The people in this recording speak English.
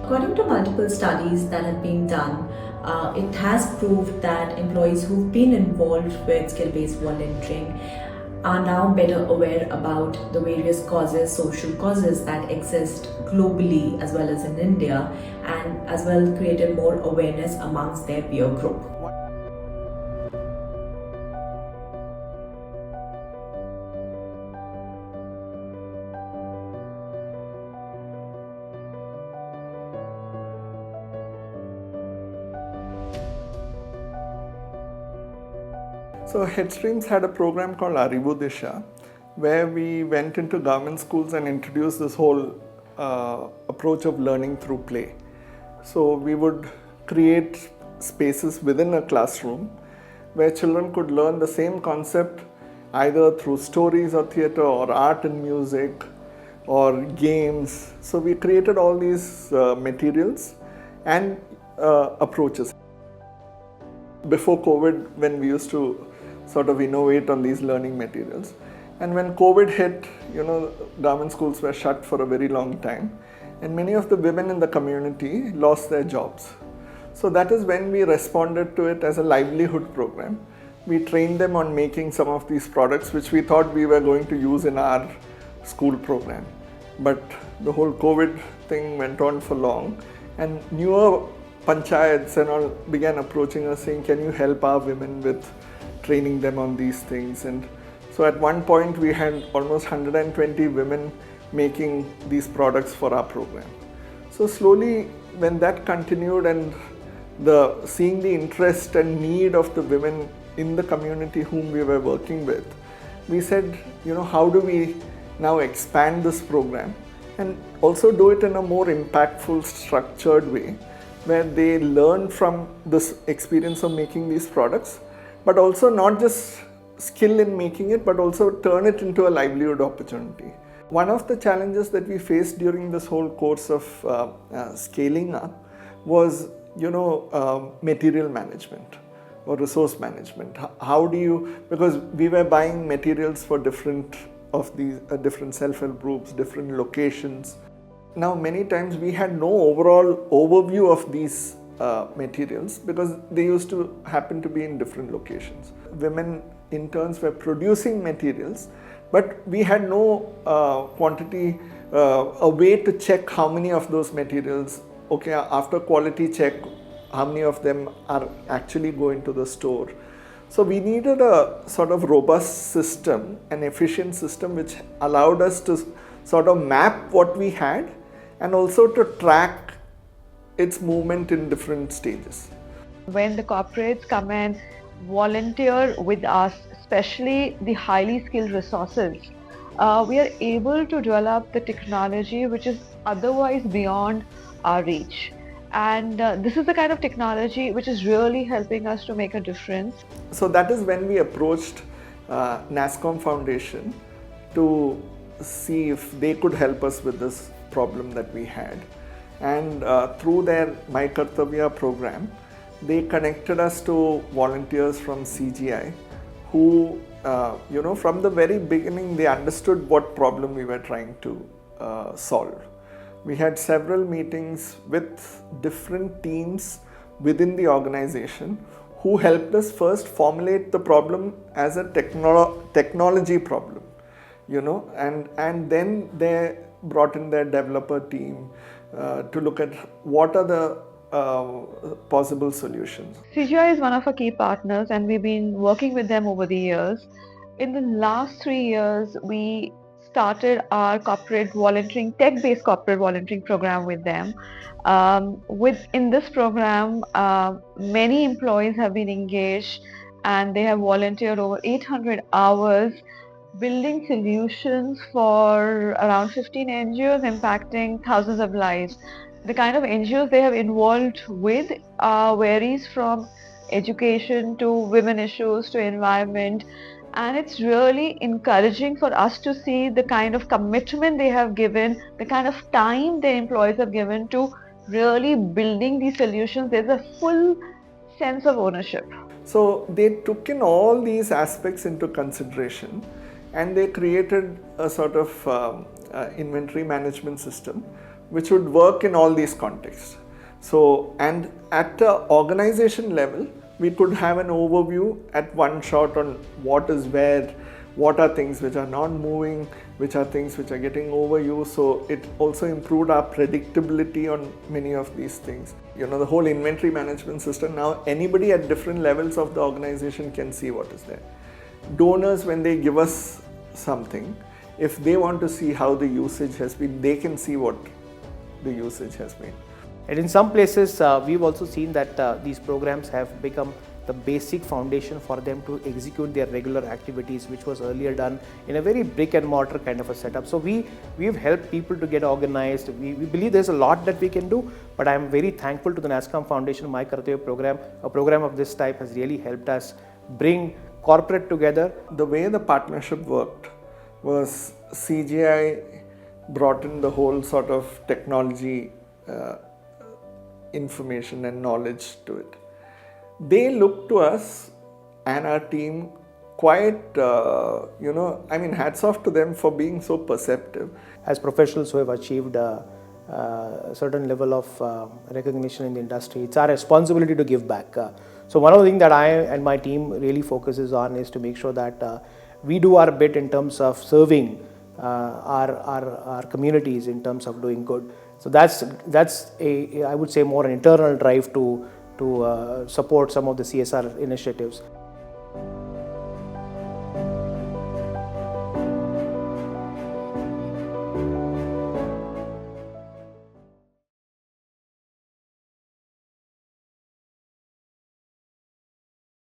According to multiple studies that have been done, it has proved that employees who've been involved with skill-based volunteering are now better aware about the various causes, social causes that exist globally as well as in India, and as well created more awareness amongst their peer group. So Headstreams had a program called Arivu-Disha, where we went into government schools and introduced this whole approach of learning through play. So we would create spaces within a classroom where children could learn the same concept either through stories or theatre or art and music or games. So we created all these materials and approaches. Before COVID, when we used to sort of innovate on these learning materials. And when COVID hit, government schools were shut for a very long time. And many of the women in the community lost their jobs. So that is when we responded to it as a livelihood program. We trained them on making some of these products which we thought we were going to use in our school program. But the whole COVID thing went on for long, and newer panchayats and all began approaching us saying, can you help our women with training them on these things? And so at one point we had almost 120 women making these products for our program. So slowly, when that continued and seeing the interest and need of the women in the community whom we were working with, we said, how do we now expand this program and also do it in a more impactful, structured way, where they learn from this experience of making these products, but also not just skill in making it, but also turn it into a livelihood opportunity. One of the challenges that we faced during this whole course of scaling up was, material management or resource management. How do you, because we were buying materials for different self-help groups, different locations. Now, many times we had no overall overview of these materials because they used to happen to be in different locations. Women interns were producing materials, but we had no quantity, a way to check how many of those materials, after quality check, how many of them are actually going to the store. So we needed a sort of robust system, an efficient system which allowed us to sort of map what we had and also to track its movement in different stages. When the corporates come and volunteer with us, especially the highly skilled resources, we are able to develop the technology which is otherwise beyond our reach. And this is the kind of technology which is really helping us to make a difference. So that is when we approached Nasscom Foundation to see if they could help us with this problem that we had. And through their MyKartavya program, they connected us to volunteers from CGI who, from the very beginning, they understood what problem we were trying to solve. We had several meetings with different teams within the organization who helped us first formulate the problem as a technology problem, and then they brought in their developer team to look at what are the possible solutions. CGI is one of our key partners and we've been working with them over the years. In the last 3 years, we started our corporate volunteering, tech-based corporate volunteering program with them. In this program, many employees have been engaged and they have volunteered over 800 hours building solutions for around 15 NGOs impacting thousands of lives. The kind of NGOs they have involved with varies from education to women issues to environment, and it's really encouraging for us to see the kind of commitment they have given, the kind of time their employees have given to really building these solutions. There's a full sense of ownership. So they took in all these aspects into consideration and they created a sort of inventory management system which would work in all these contexts. So, and at the organization level, we could have an overview at one shot on what is where, what are things which are not moving, which are things which are getting overused. So it also improved our predictability on many of these things. You know, the whole inventory management system, now anybody at different levels of the organization can see what is there. Donors, when they give us something, if they want to see how the usage has been, they can see what the usage has been. And in some places, we've also seen that these programs have become the basic foundation for them to execute their regular activities, which was earlier done in a very brick and mortar kind of a setup. So we've helped people to get organized. We believe there's a lot that we can do, but I'm very thankful to the Nasscom Foundation MyKartavya program. A program of this type has really helped us bring corporate together. The way the partnership worked was CGI brought in the whole sort of technology information and knowledge to it. They looked to us and our team quite, hats off to them for being so perceptive. As professionals who have achieved a certain level of recognition in the industry, it's our responsibility to give back. So one of the things that I and my team really focuses on is to make sure that we do our bit in terms of serving our communities in terms of doing good. So that's I would say more an internal drive to support some of the CSR initiatives.